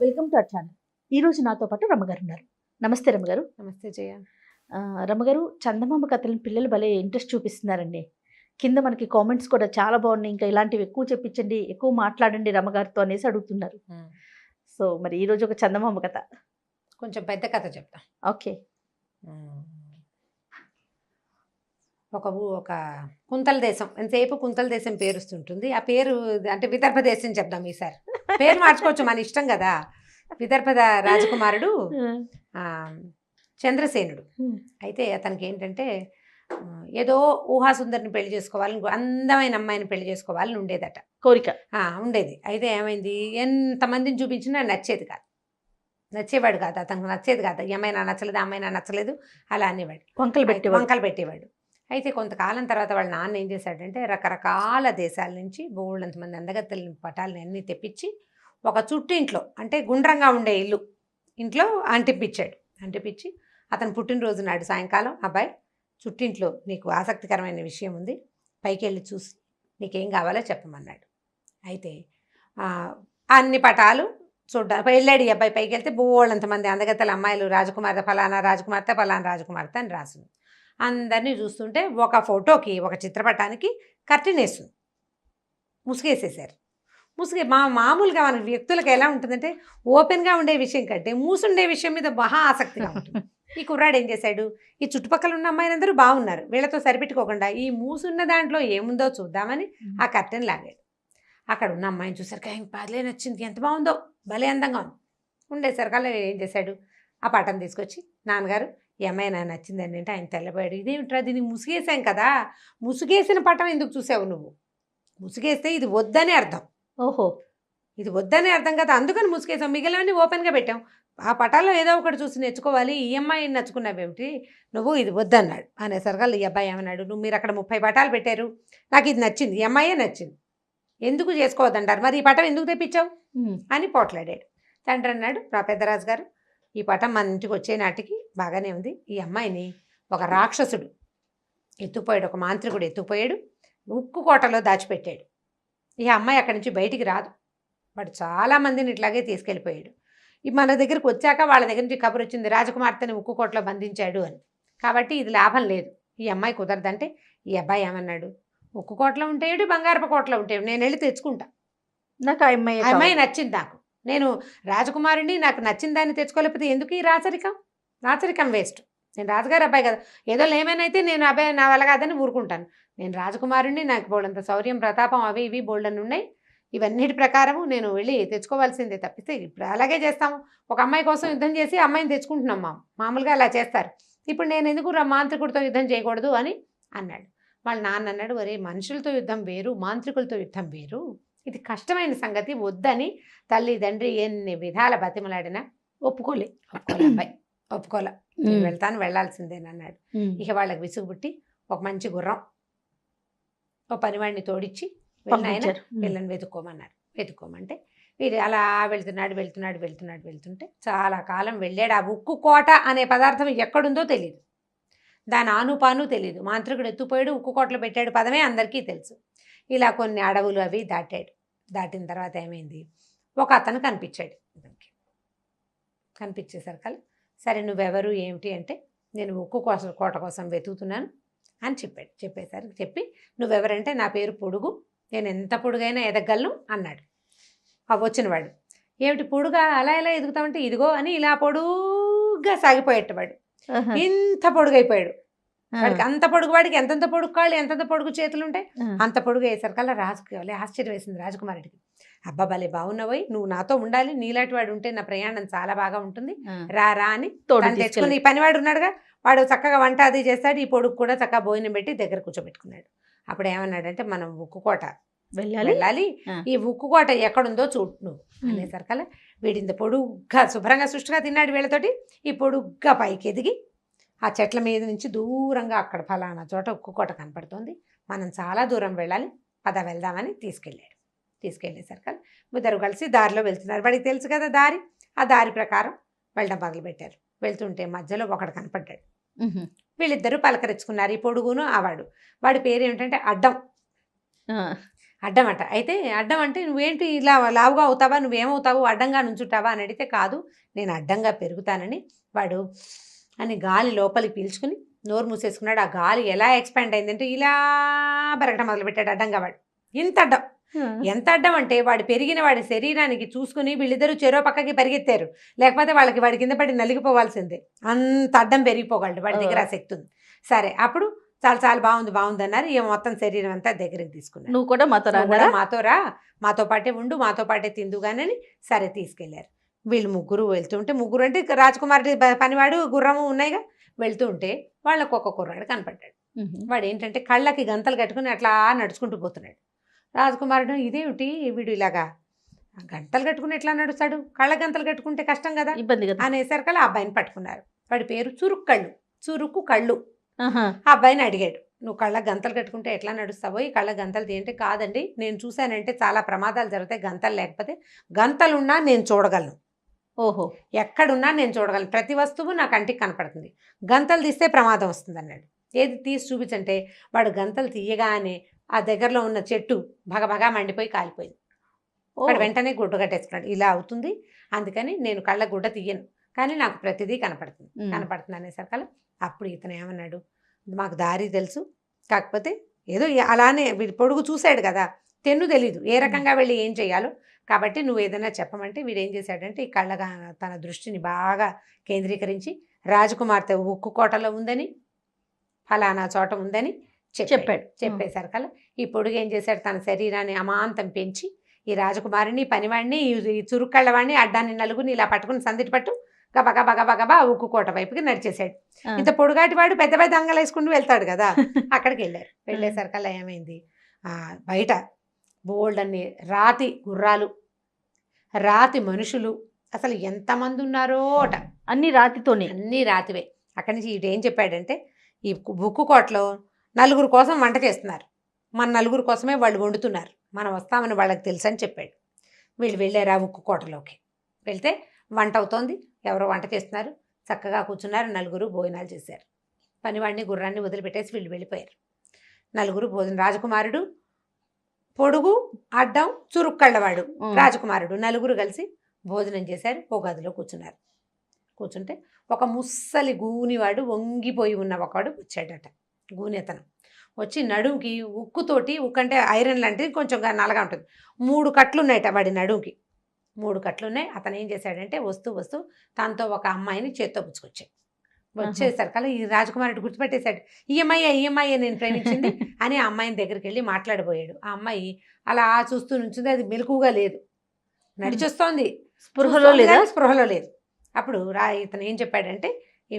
Welcome to our channel. ఈ రోజు నాతో పాటు రమ్మగారు ఉన్నారు. నమస్తే రమ్మగారు. నమస్తే జయ. రమ్మగారు, చందమామ కథలను పిల్లలు భలే ఇంట్రెస్ట్ చూపిస్తున్నారండి. కింద మనకి కామెంట్స్ కూడా చాలా బాగున్నాయి. ఇంకా ఇలాంటివి ఎక్కువ చెప్పించండి, ఎక్కువ మాట్లాడండి రమ్మగారితో అనేసి అడుగుతున్నారు. సో మరి ఈ రోజు ఒక చందమామ కథ, కొంచెం పెద్ద కథ చెప్తా. ఓకే. ఒక కుంతల దేశం, ఎంతసేపు కుంతల దేశం పేరుస్తుంటుంది. ఆ పేరు అంటే విదర్భ దేశం చెప్దాం ఈసారి. పేరు మార్చుకోవచ్చు, మన ఇష్టం కదా. విదర్భ రాజకుమారుడు చంద్రసేనుడు. అయితే అతనికి ఏంటంటే ఏదో ఊహాసుందరిని పెళ్లి చేసుకోవాలని, అందమైన అమ్మాయిని పెళ్లి చేసుకోవాలని ఉండేదట, కోరిక ఉండేది. అయితే ఏమైంది, ఎంతమందిని చూపించినా నచ్చేది కాదు, నచ్చేవాడు కాదు, అతనికి నచ్చేది కాదు. ఈ అమ్మాయి నా నచ్చలేదు, ఆ అమ్మాయి నా నచ్చలేదు, అలా అనేవాడు, వంకలు పెట్టేవాడు. అయితే కొంతకాలం తర్వాత వాళ్ళ నాన్న ఏం చేశాడంటే రకరకాల దేశాల నుంచి బోళ్ళంతమంది అందగత్తెల పటాలని అన్నీ తెప్పించి ఒక చుట్టింట్లో, అంటే గుండ్రంగా ఉండే ఇంట్లో అంటిపించి అతను పుట్టినరోజు నాడు సాయంకాలం, అబ్బాయి చుట్టింట్లో నీకు ఆసక్తికరమైన విషయం ఉంది, పైకి వెళ్ళి చూసి నీకేం కావాలో చెప్పమన్నాడు. అయితే అన్ని పటాలు వెళ్ళాడు ఈ అబ్బాయి. పైకి వెళ్తే బోళ్ళంతమంది అందగత్తెల అమ్మాయిలు, రాజకుమార్తె ఫలానా రాజకుమార్తె, ఫలానా రాజకుమార్తె అని రాసింది. అందరినీ చూస్తుంటే ఒక ఫోటోకి, ఒక చిత్రపటానికి కర్టెన్ వేస్తుంది, ముసుగేసేసారు. మామూలుగా మన వ్యక్తులకు ఎలా ఉంటుందంటే ఓపెన్గా ఉండే విషయం కంటే మూసుండే విషయం మీద మహా ఆసక్తిగా ఉంటుంది. ఈ కుర్రాడు ఏం చేశాడు, ఈ చుట్టుపక్కల ఉన్న అమ్మాయిలందరూ బాగున్నారు, వీళ్ళతో సరిపెట్టుకోకుండా ఈ మూసున్న దాంట్లో ఏముందో చూద్దామని ఆ కర్టెన్ లాగాడు. అక్కడ ఉన్న అమ్మాయిని చూసరికి ఆయన భలే నచ్చింది, ఎంత బాగుందో, భలే అందంగా ఉంది. ఉండేసరికల్లా ఏం చేశాడు, ఆ పటం తీసుకొచ్చి, నాన్నగారు ఈ అమ్మాయి నాకు నచ్చిందండి అంటే ఆయన తెల్లబోయాడు. ఇదేమిట్రా, దీన్ని ముసుగేసాం కదా, ముసుగేసిన పటం ఎందుకు చూసావు నువ్వు, ముసుగేస్తే ఇది వద్దని అర్థం. ఓహో, ఇది వద్దని అర్థం కదా, అందుకని ముసుగేసాం, మిగిలినవన్నీ ఓపెన్గా పెట్టాం. ఆ పటాల్లో ఏదో ఒకటి చూసి నేర్చుకోవాలి, ఈ అమ్మాయిని నచ్చుకున్నావేమిటి నువ్వు, ఇది వద్దన్నాడు. అనేసరికల్లా ఈ అబ్బాయి ఏమన్నాడు, మీరు అక్కడ 30 పటాలు పెట్టారు, నాకు ఇది నచ్చింది, ఈ అమ్మాయే నచ్చింది, ఎందుకు చేసుకోవద్దంటారు, మరి ఈ పటం ఎందుకు తెప్పించావు అని పోట్లాడాడు. తండ్రి అన్నాడు, పెద్దరాజు గారు, ఈ పటం మన ఇంటికి వచ్చే నాటికి బాగానే ఉంది, ఈ అమ్మాయిని ఒక రాక్షసుడు ఎత్తుకుపోయాడు, ఒక మాంత్రికుడు ఎత్తుకుపోయాడు, ఉక్కు కోటలో దాచిపెట్టాడు. ఈ అమ్మాయి అక్కడి నుంచి బయటికి రాదు, వాడు చాలామందిని ఇట్లాగే తీసుకెళ్ళిపోయాడు. మన దగ్గరికి వచ్చాక వాళ్ళ దగ్గర నుంచి కబురు వచ్చింది, రాజకుమార్తెని ఉక్కు కోటలో బంధించాడు అని. కాబట్టి ఇది లాభం లేదు, ఈ అమ్మాయి కుదరదంటే ఈ అబ్బాయి ఏమన్నాడు, ఉక్కు కోటలో ఉంటేడు, బంగారపు కోటలో ఉంటాడు, నేను వెళ్ళి తెచ్చుకుంటా, నాకు ఆ అమ్మాయి నచ్చింది, నాకు నేను రాజకుమారుని, నాకు నచ్చిన దాన్ని తెచ్చుకోలేకపోతే ఎందుకు ఈ రాచరికం వేస్ట్. నేను రాజుగారి అబ్బాయి కదా, ఏదో ఏమైనా నేను అబ్బాయి నా వల్ల కాదని ఊరుకుంటాను. నేను రాజకుమారుని, నాకు బోల్డంత శౌర్యం ప్రతాపం అవి ఇవి బోల్డన్ ఉన్నాయి, ఇవన్నిటి ప్రకారము నేను వెళ్ళి తెచ్చుకోవాల్సిందే తప్పితే ఇప్పుడు అలాగే చేస్తాము. ఒక అమ్మాయి కోసం యుద్ధం చేసి అమ్మాయిని తెచ్చుకుంటున్నాం, మామూలుగా అలా చేస్తారు, ఇప్పుడు నేను ఎందుకు మాంత్రికుడితో యుద్ధం చేయకూడదు అని అన్నాడు. వాళ్ళ నాన్న అన్నాడు, ఒరే మనుషులతో యుద్ధం వేరు, మాంత్రికులతో యుద్ధం వేరు, ఇది కష్టమైన సంగతి, వద్దని తల్లి తండ్రి ఎన్ని విధాల బతిమలాడినా ఒప్పుకోలే అబ్బాయి, ఒప్పుకోలే, వెళ్తాను వెళ్ళాల్సిందేనన్నాడు. ఇక వాళ్ళకి విసుగు పుట్టి ఒక మంచి గుర్రం, ఒక పనివాడిని తోడిచ్చి వీళ్ళని వెతుక్కోమంటే వీడు అలా వెళ్తుంటే చాలా కాలం వెళ్ళాడు. ఆ ఉక్కు కోట అనే పదార్థం ఎక్కడుందో తెలియదు, దాని ఆనుపాను తెలియదు, మాంత్రికుడు ఎత్తుపోయాడు, ఉక్కు కోటలో పెట్టాడు పదమే అందరికీ తెలుసు. ఇలా కొన్ని అడవులు అవి దాటాడు. దాటిన తర్వాత ఏమైంది, ఒక అతను కనిపించాడు. కనిపించేసరికి సరే నువ్వెవరు ఏమిటి అంటే, నేను ఉక్కు కోట కోసం వెతుకుతున్నాను అని చెప్పాడు. చెప్పి నువ్వెవరంటే నా పేరు పొడుగు, నేను ఎంత పొడుగైనా ఎదగలను అన్నాడు. వచ్చినవాడు ఏమిటి పొడుగా అలా ఎలా ఎదుగుతామంటే ఇదిగో అని ఇలా పొడుగ్గా సాగిపోయేటవాడు, ఇంత పొడుగైపోయాడు. వాడికి అంత పొడుగు, వాడికి ఎంతంత పొడుగు కాళ్ళు, ఎంతంత పొడుగు చేతులు ఉంటాయి, అంత పొడుగు అయ్యేసరికల్లా రాజుకి ఆశ్చర్యం వేసింది రాజకుమారుడికి. అబ్బా భలే బాగున్నావు, నువ్వు నాతో ఉండాలి, నీలాంటి వాడు ఉంటే నా ప్రయాణం చాలా బాగా ఉంటుంది, రా అని తెచ్చుకుని, ఈ పనివాడు ఉన్నాడుగా, వాడు చక్కగా వంట అది చేస్తాడు, ఈ పొడుగు కూడా చక్కగా భోజనం పెట్టి దగ్గర కూర్చోబెట్టుకున్నాడు. అప్పుడు ఏమన్నాడంటే, మనం ఉక్కు కోట వెళ్ళాలి, ఈ ఉక్కు కోట ఎక్కడుందో చూడు నువ్వు అనేసరికల్లా వీడింత పొడుగ్గా శుభ్రంగా సుష్టిగా తిన్నాడు వీళ్ళతోటి. ఈ పొడుగ్గా పైకి ఎదిగి ఆ చెట్ల మీద నుంచి దూరంగా అక్కడ ఫలానా చోట ఉక్కు కోట కనపడుతుంది, మనం చాలా దూరం వెళ్ళాలి, పద వెళ్దామని తీసుకెళ్ళేసరికి ఇద్దరు కలిసి దారిలో వెళ్తున్నారు. వాడికి తెలుసు కదా దారి, ఆ దారి ప్రకారం వెళ్ళడం మొదలుపెట్టారు. వెళ్తుంటే మధ్యలో ఒకడు కనపడ్డాడు. వీళ్ళిద్దరూ పలకరించుకున్నారు, ఈ పొడుగును ఆవాడు. వాడి పేరు ఏమిటంటే అడ్డం. అడ్డమట. అయితే అడ్డం అంటే నువ్వేంటి ఇలా లావుగా అవుతావా, నువ్వేమవుతావు, అడ్డంగా నుంచుంటావా అని అడిగితే, కాదు నేను అడ్డంగా పెరుగుతానని. వాడు అని గాలి లోపలికి పీల్చుకుని నోరు మూసేసుకున్నాడు. ఆ గాలి ఎలా ఎక్స్పాండ్ అయిందంటే ఇలా పెరగడం మొదలుపెట్టాడు అడ్డంగా. వాడు ఇంత అడ్డం, ఎంత అడ్డం అంటే వాడు పెరిగిన వాడి శరీరానికి చూసుకుని వీళ్ళిద్దరూ చెరో పక్కకి పరిగెత్తారు. లేకపోతే వాడి కింద పడి నలిగిపోవాల్సిందే. అంత అడ్డం పెరిగిపోగలడు, వాడి దగ్గర ఆ శక్తి ఉంది. సరే, అప్పుడు చాలా చాలా బాగుంది అన్నారు. ఈ మొత్తం శరీరం అంతా దగ్గరికి తీసుకున్నారు. నువ్వు కూడా మాతో రా, మాతో పాటే ఉండు, మాతో పాటే తిందుగానని సరే తీసుకెళ్లారు. వీళ్ళు ముగ్గురు వెళ్తుంటే, ముగ్గురు అంటే రాజకుమారుడి పనివాడు గుర్రము ఉన్నాయిగా, వెళ్తూ ఉంటే వాళ్ళకు ఒక కుర్రాడు కనపడ్డాడు. వాడు ఏంటంటే కళ్ళకి గంతలు కట్టుకుని అట్లా నడుచుకుంటూ పోతున్నాడు. రాజకుమారుడు ఇదేమిటి వీడు ఇలాగా గంటలు కట్టుకుని ఎట్లా నడుస్తాడు, కళ్ళ గంతలు కట్టుకుంటే కష్టం కదా, ఇబ్బంది కదా అనేసరికల్లా ఆ అబ్బాయిని పట్టుకున్నారు. వాడి పేరు చురుకు కళ్ళు. ఆ అబ్బాయిని అడిగాడు, నువ్వు కళ్ళ గంతలు కట్టుకుంటే ఎట్లా నడుస్తావో, ఈ కళ్ళ గంతలు ఏంటి? కాదండి, నేను చూశానంటే చాలా ప్రమాదాలు జరుగుతాయి, గంతలు లేకపోతే. గంతలున్నా నేను చూడగలను, ఓహో, ఎక్కడున్నా నేను చూడగలను, ప్రతి వస్తువు నా కంటికి కనపడుతుంది, గంతలు తీస్తే ప్రమాదం వస్తుంది అన్నాడు. ఏది తీసి చూపించంటే వాడు గంతలు తీయగానే ఆ దగ్గరలో ఉన్న చెట్టు భగభగా మండిపోయి కాలిపోయింది. వాడు వెంటనే గుడ్డ కట్టేసుకున్నాడు. ఇలా అవుతుంది, అందుకని నేను కళ్ళ గుడ్డ తీయను, కానీ నాకు ప్రతిదీ కనపడుతుంది అనేసరికల్లా అప్పుడు ఇతను ఏమన్నాడు, మాకు దారి తెలుసు, కాకపోతే ఏదో అలానే వీడి పొడుగు చూశాడు కదా, తెన్ను తెలీదు ఏ రకంగా వెళ్ళి ఏం చేయాలో, కాబట్టి నువ్వు ఏదైనా చెప్పమంటే వీడు ఏం చేశాడంటే ఈ కళ్ళగా తన దృష్టిని బాగా కేంద్రీకరించి రాజకుమార్తె ఉక్కు కోటలో ఉందని, ఫలానా చోట ఉందని చెప్పాడు. చెప్పేసరికల్లా ఈ పొడుగు ఏం చేశాడు, తన శరీరాన్ని అమాంతం పెంచి ఈ రాజకుమారిని, పనివాడిని, ఈ చురుక్కళ్ళవాడిని, అడ్డాన్ని నలుగుని ఇలా పట్టుకుని సందిటి పట్టు గబగబా ఉక్కు కోట వైపుకి నడిచేశాడు. ఇంత పొడుగాటి వాడు పెద్ద పెద్ద అంగలు వేసుకుంటూ వెళ్తాడు కదా, అక్కడికి వెళ్ళారు. వెళ్ళేసరికల్లా ఏమైంది, బయట బోల్డ్ అన్ని రాతి గుర్రాలు, రాతి మనుషులు, అసలు ఎంతమంది ఉన్నారో అట, అన్ని రాతితోనే, అన్నీ రాతివే. అక్కడి నుంచి ఇటు ఏం చెప్పాడంటే, ఈ ఉక్కు కోటలో నలుగురు కోసం వంట చేస్తున్నారు, మన నలుగురు కోసమే వాళ్ళు వండుతున్నారు, మనం వస్తామని వాళ్ళకి తెలుసు అని చెప్పాడు. వీళ్ళు వెళ్ళారు ఆ ఉక్కు కోటలోకి. వెళ్తే వంట అవుతోంది, ఎవరో వంట చేస్తున్నారు, చక్కగా కూర్చున్నారు, నలుగురు భోజనాలు చేశారు. పనివాడిని గుర్రాన్ని వదిలిపెట్టేసి వీళ్ళు వెళ్ళిపోయారు. నలుగురు భోజనం, రాజకుమారుడు, పొడుగు, అడ్డం, చురుక్కళ్ళవాడు, రాజకుమారుడు, నలుగురు కలిసి భోజనం చేశారు. ఓ గదిలో కూర్చున్నారు. కూర్చుంటే ఒక ముస్సలి గూనివాడు, వంగిపోయి ఉన్న ఒకవాడు వచ్చాడట. గూని అతను వచ్చి నడుముకి ఉక్కుతోటి, ఉక్కు అంటే ఐరన్ లాంటిది, కొంచెం నల్లగా ఉంటుంది, 3 కట్లు ఉన్నాయట వాడి నడుముకి, 3 కట్లు ఉన్నాయి. అతను ఏం చేశాడంటే వస్తూ తనతో ఒక అమ్మాయిని చేత్తో పుచ్చుకొచ్చాడు. వచ్చేసరికల్లా ఈ రాజకుమారుడు గుర్తుపెట్టేశాడు, ఈ అమ్మాయి నేను ప్రేమించింది అని ఆ అమ్మాయిని దగ్గరికి వెళ్ళి మాట్లాడబోయాడు. ఆ అమ్మాయి అలా చూస్తూ నుంచింది, అది మెలకుగా లేదు, నడిచొస్తోంది, స్పృహలో లేదు. అప్పుడు ఇతను ఏం చెప్పాడంటే, ఈ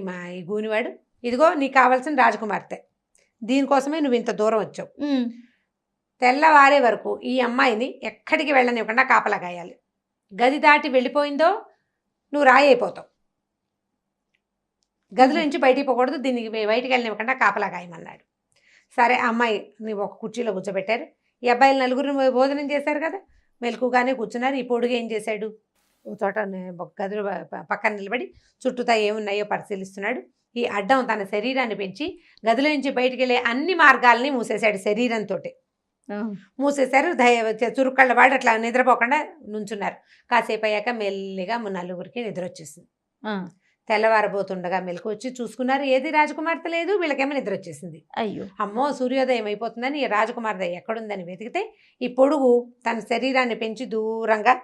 గూనివాడు, ఇదిగో నీకు కావాల్సిన రాజకుమార్తె, దీనికోసమే నువ్వు ఇంత దూరం వచ్చావు, తెల్లవారే వరకు ఈ అమ్మాయిని ఎక్కడికి వెళ్ళనివ్వకుండా కాపలా కాయాలి, గది దాటి వెళ్ళిపోయిందో నువ్వు రాయి అయిపోతావు, గదిలో నుంచి బయటికి పోకూడదు, దీనికి బయటికి వెళ్ళనివ్వకుండా కాపలా కాయమన్నాడు. సరే, అమ్మాయి నువ్వు ఒక కుర్చీలో కూర్చోబెట్టారు. ఈ అబ్బాయిలు నలుగురు భోజనం చేశారు కదా, మెలకుగానే కూర్చున్నారు. ఈ పొడుగు ఏం చేశాడు, ఒక చోట గదిలో పక్కన నిలబడి చుట్టూతా ఏమున్నాయో పరిశీలిస్తున్నాడు. ఈ అడ్డం తన శరీరాన్ని పెంచి గదిలో నుంచి బయటికి వెళ్ళే అన్ని మార్గాల్ని మూసేశాడు, శరీరంతో మూసేశారు. చురుక్కళ్ళ వాడు అట్లా నిద్రపోకుండా నుంచున్నారు. కాసేపు అయ్యాక మెల్లిగా నలుగురికి నిద్ర వచ్చేసింది. తెల్లవారబోతుండగా మెలకు వచ్చి చూసుకున్నారు, ఏది రాజకుమార్తె లేదు, వీళ్ళకేమో నిద్ర వచ్చేసింది. అయ్యో, అమ్మో సూర్యోదయం అయిపోతుందని ఈ రాజకుమార్తె ఎక్కడుందని వెతికితే ఈ పొడుగు తన శరీరాన్ని పెంచి దూరంగా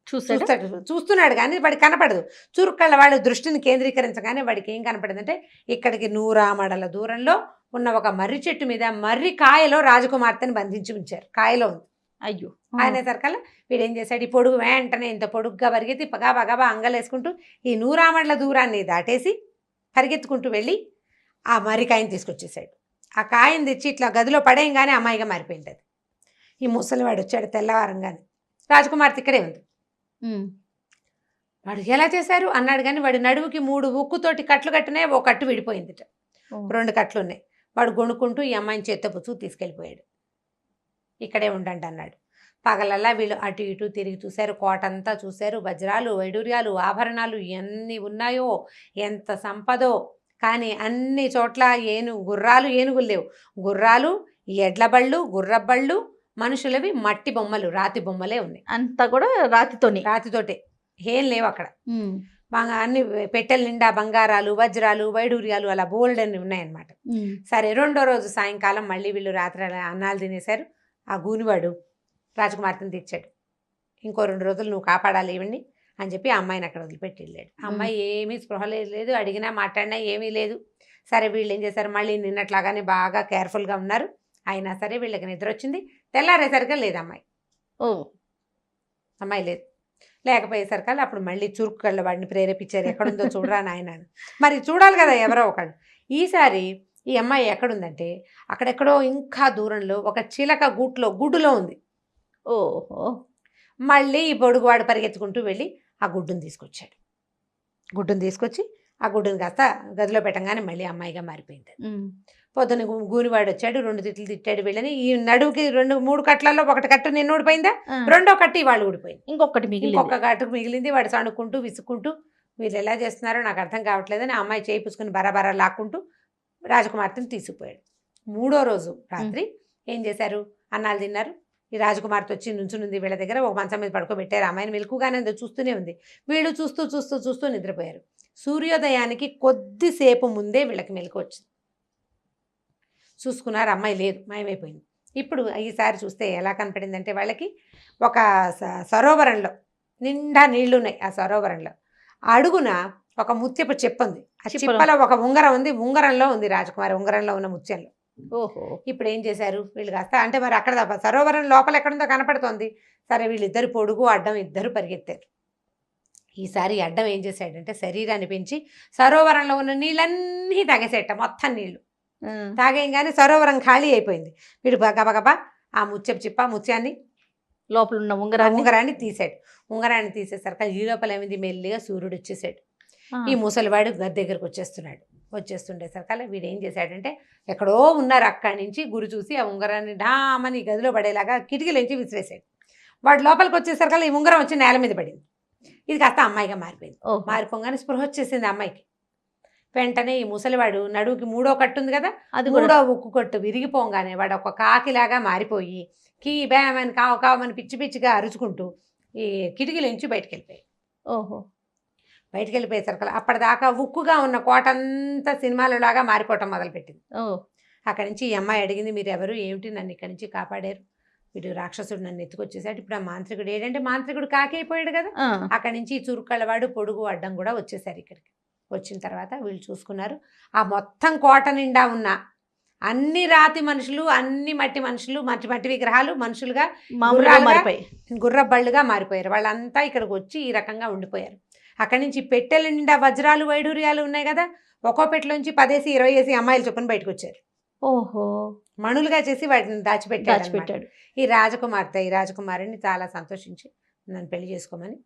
చూస్తున్నాడు, కానీ వాడికి కనపడదు. చురుక్కళ్ళ వాడు దృష్టిని కేంద్రీకరించగానే వాడికి ఏం కనపడదంటే, ఇక్కడికి 100 ఆమడల దూరంలో ఉన్న ఒక మర్రి చెట్టు మీద మర్రి కాయలో రాజకుమార్తెని బంధించి ఉంచారు. కాయలో ఉంది. అయ్యో, ఆయన సరికల్లా వీడేం చేశాడు, ఈ పొడుగు వెంటనే ఇంత పొడుగ్గా పరిగెత్తి పగాబగబా అంగలేసుకుంటూ ఈ 100 ఆమడల దూరాన్ని దాటేసి పరిగెత్తుకుంటూ వెళ్ళి ఆ మర్రి కాయని తీసుకొచ్చేసాడు. ఆ కాయని తెచ్చి ఇట్లా గదిలో పడేయంగానే అమ్మాయిగా మారిపోయింది అది. ఈ ముసలివాడు వచ్చాడు తెల్లవారంగానే, రాజకుమార్తె ఇక్కడే ఉంది. వాడు ఎలా చేశారు అన్నాడు, కానీ వాడి నడువుకి 3 ఉక్కుతోటి కట్లు కట్టినాయి, ఓ కట్టు విడిపోయిందిట, 2 కట్లు ఉన్నాయి. వాడు గొణుక్కుంటూ ఈ అమ్మాయిని చేత్తో పుచ్చుకు తీసుకెళ్ళిపోయాడు. ఇక్కడే ఉండండి అన్నాడు. పగలల్లా వీళ్ళు అటు ఇటు తిరిగి చూశారు, కోటంతా చూశారు, వజ్రాలు, వైడూర్యాలు, ఆభరణాలు ఎన్ని ఉన్నాయో, ఎంత సంపదో, కానీ అన్ని చోట్ల గుర్రాలు, ఏనుగులు లేవు. గుర్రాలు, ఎడ్లబళ్ళు, గుర్రబళ్ళు, మనుషులవి మట్టి బొమ్మలు, రాతి బొమ్మలే ఉన్నాయి. అంతా కూడా రాతితోని. రాతితోటే, ఏం లేవు అక్కడ. అన్ని పెట్టెల నిండా బంగారాలు, వజ్రాలు, వైడూర్యాలు అలా బోల్డ్ అని ఉన్నాయన్నమాట. సరే, రెండో రోజు సాయంకాలం మళ్ళీ వీళ్ళు రాత్రి అన్నాలు తినేశారు. ఆ గూనివాడు రాజకుమార్తెను తెచ్చాడు. ఇంకో 2 రోజులు నువ్వు కాపాడాలి ఇవన్నీ అని చెప్పి ఆ అమ్మాయిని అక్కడ వదిలిపెట్టి వెళ్ళాడు. ఆ అమ్మాయి ఏమీ స్పృహ లేదు, అడిగినా మాట్లాడినా ఏమీ లేదు. సరే, వీళ్ళు ఏం చేశారు, మళ్ళీ నిన్నట్లాగానే బాగా కేర్ఫుల్గా ఉన్నారు. అయినా సరే వీళ్ళకి నిద్ర వచ్చింది. తెల్లారేసరిగా లేదు అమ్మాయి. అమ్మాయి లేదు. లేకపోయేసరికల్లా అప్పుడు మళ్ళీ చురుకు కళ్ళ వాడిని ప్రేరేపించారు, ఎక్కడుందో చూడరా నాయన. మరి చూడాలి కదా ఎవరో ఒకళ్ళు. ఈసారి ఈ అమ్మాయి ఎక్కడుందంటే అక్కడెక్కడో ఇంకా దూరంలో ఒక చిలక గుడ్డులో ఉంది. ఓహో. మళ్ళీ ఈ పొడుగువాడు పరిగెత్తుకుంటూ వెళ్ళి ఆ గుడ్డును తీసుకొచ్చాడు. గుడ్డును తీసుకొచ్చి ఆ గుడ్డును కాస్త గదిలో పెట్టంగానే మళ్ళీ అమ్మాయిగా మారిపోయింది. పొద్దున్న గూనివాడు వచ్చాడు, 2 తిట్లు తిట్టాడు వీళ్ళని. ఈ నడువుకి 2-3 కట్లలో ఒకటి కట్టు నిన్న ఊడిపోయిందా, రెండో కట్టు వాళ్ళు ఊడిపోయింది, ఇంకొక కట్టుకు మిగిలింది. వాడు సణుక్కుంటూ విసుక్కుంటూ వీళ్ళు ఎలా చేస్తున్నారో నాకు అర్థం కావట్లేదని ఆ అమ్మాయి చేయి పుచ్చుకుని బరాబరా లాక్కుంటూ రాజకుమార్తెను తీసుకుపోయాడు. 3వ రోజు రాత్రి ఏం చేశారు, అన్నాలు తిన్నారు. ఈ రాజకుమార్తె వచ్చి నుంచునుంది వీళ్ళ దగ్గర. ఒక మంచం మీద పడుకోబెట్టారు. అమ్మాయిని మెలకుగానే చూస్తూనే ఉంది. వీళ్ళు చూస్తూ చూస్తూ చూస్తూ నిద్రపోయారు. సూర్యోదయానికి కొద్దిసేపు ముందే వీళ్ళకి మెలకు వచ్చింది. చూసుకున్నారు, అమ్మాయి లేదు, మాయమైపోయింది. ఇప్పుడు ఈసారి చూస్తే ఎలా కనపడిందంటే వాళ్ళకి ఒక సరోవరంలో నిండా నీళ్లు ఉన్నాయి. ఆ సరోవరంలో అడుగున ఒక ముత్యపు చెప్ప ఉంది. ఆ చిప్పలో ఒక ఉంగరం ఉంది. ఉంగరంలో ఉంది రాజకుమారి, ఉంగరంలో ఉన్న ముత్యంలో. ఓహో. ఇప్పుడు ఏం చేశారు వీళ్ళు కాస్త, అంటే మరి అక్కడ సరోవరం లోపల ఎక్కడుందో కనపడుతోంది. సరే, వీళ్ళిద్దరు పొడుగు అడ్డం ఇద్దరు పరిగెత్తారు. ఈసారి అడ్డం ఏం చేశాడంటే శరీరాన్ని పెంచి సరోవరంలో ఉన్న నీళ్ళన్నీ తాగేసేట. మొత్తం నీళ్లు తాగేయంగానే సరోవరం ఖాళీ అయిపోయింది. వీడు గబగబా ఆ ముత్యాన్ని లోపల ఉన్న ఉంగరాన్ని తీసాడు. ఉంగరాన్ని తీసేసరికి ఈ లోపల ఏమైంది, మెల్లిగా సూర్యుడు వచ్చేసాడు. ఈ ముసలివాడు గది దగ్గరకు వచ్చేస్తుండేసరికి వీడు ఏం చేశాడంటే ఎక్కడో ఉన్నారు అక్కడి నుంచి గురి చూసి ఆ ఉంగరాన్ని డామని గదిలో పడేలాగా కిటికీలోంచి విసిరేసాడు. వాడు లోపలికి వచ్చేసరికి ఈ ఉంగరం వచ్చి నేల మీద పడింది. ఇది కాస్త అమ్మాయిగా మారిపోయింది. మారిపోగానే స్పృహ వచ్చేసింది అమ్మాయికి. వెంటనే ఈ ముసలివాడు నడువుకి 3వ కట్టు ఉంది కదా, అది 3వ ఉక్కు కట్టు విరిగిపోగానే వాడు ఒక కాకిలాగా మారిపోయి బ్యామని కావమని పిచ్చి పిచ్చిగా అరుచుకుంటూ ఈ కిటికీలోంచి బయటకు వెళ్ళిపోయాడు. ఓహో. బయటకు వెళ్ళిపోయేసరికి అప్పటిదాకా ఉక్కుగా ఉన్న కోట అంతా సినిమాలలాగా మారిపోవటం మొదలుపెట్టింది. అక్కడి నుంచి ఈ అమ్మాయి అడిగింది, మీరు ఎవరు, ఏమిటి, నన్ను ఇక్కడి నుంచి కాపాడారు, వీడు రాక్షసుడు నన్ను ఎత్తుకొచ్చేసాడు. ఇప్పుడు ఆ మాంత్రికుడు ఏంటంటే మాంత్రికుడు కాకి అయిపోయాడు కదా. అక్కడి నుంచి చురుకళ్ళవాడు పొడుగు అడ్డం కూడా వచ్చేసారు ఇక్కడికి. వచ్చిన తర్వాత వీళ్ళు చూసుకున్నారు, ఆ మొత్తం కోట నిండా ఉన్న అన్ని రాతి మనుషులు, అన్ని మట్టి మనుషులు, మట్టి విగ్రహాలు మనుషులుగా గుర్రబళ్ళుగా మారిపోయారు. వాళ్ళంతా ఇక్కడికి వచ్చి ఈ రకంగా ఉండిపోయారు. అక్కడి నుంచి పెట్టెల నిండా వజ్రాలు, వైడూర్యాలు ఉన్నాయి కదా, ఒక్కో పెట్టెలోంచి 10-20 అమ్మాయిలు చొప్పున బయటకు వచ్చారు. ఓహో. మణులుగా చేసి వాటిని దాచిపెట్టాడు. ఈ రాజకుమారిని చాలా సంతోషించి నన్ను పెళ్లి చేసుకోమని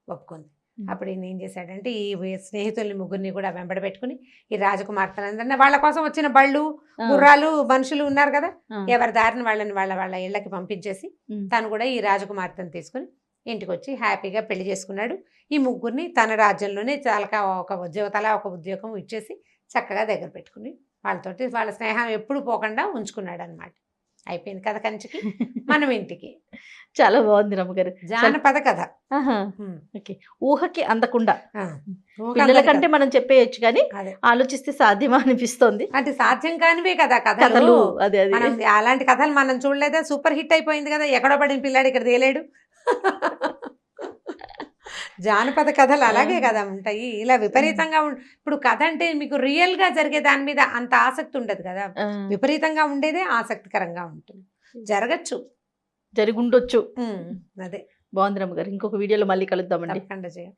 ఒప్పుకుంది. అప్పుడు ఈయన ఏం చేశాడంటే ఈ స్నేహితుల్ని ముగ్గురిని కూడా వెంబడ పెట్టుకుని ఈ రాజకుమార్తెలందరినీ వాళ్ళ కోసం వచ్చిన బళ్ళు, గుర్రాలు, మనుషులు ఉన్నారు కదా, ఎవరి దారిని వాళ్ళ ఇళ్ళకి పంపించేసి తను కూడా ఈ రాజకుమార్తెను తీసుకుని ఇంటికి వచ్చి హ్యాపీగా పెళ్లి చేసుకున్నాడు. ఈ ముగ్గురిని తన రాజ్యంలోనే చాలా ఒక ఉద్యోగం ఇచ్చేసి చక్కగా దగ్గర పెట్టుకుని వాళ్ళతోటి వాళ్ళ స్నేహం ఎప్పుడు పోకుండా ఉంచుకున్నాడు అనమాట. అయిపోయింది కథ కంచికి, మనం ఇంటికి. చాలా బాగుంది రమ్మగారు. జానపద కథ. ఊహకి అందకుండా పిల్లల కంటే మనం చెప్పేయచ్చు, కానీ ఆలోచిస్తే సాధ్యమా అనిపిస్తోంది. అంటే సాధ్యం కానివే కదా కథలు. అలాంటి కథలు మనం చూడలేదా, సూపర్ హిట్ అయిపోయింది కదా, ఎక్కడో పడిన పిల్లాడు ఇక్కడ తేలేడు. జానపద కథలు అలాగే కదా ఉంటాయి. ఇలా విపరీతంగా ఇప్పుడు కథ అంటే మీకు రియల్ గా జరిగే దాని మీద అంత ఆసక్తి ఉండదు కదా, విపరీతంగా ఉండేదే ఆసక్తికరంగా ఉంటుంది. జరిగుండొచ్చు. అదే బాగుంది రమ్మగారు. ఇంకొక వీడియోలో మళ్ళీ కలుద్దామండి. తప్పకుండా చేయండి.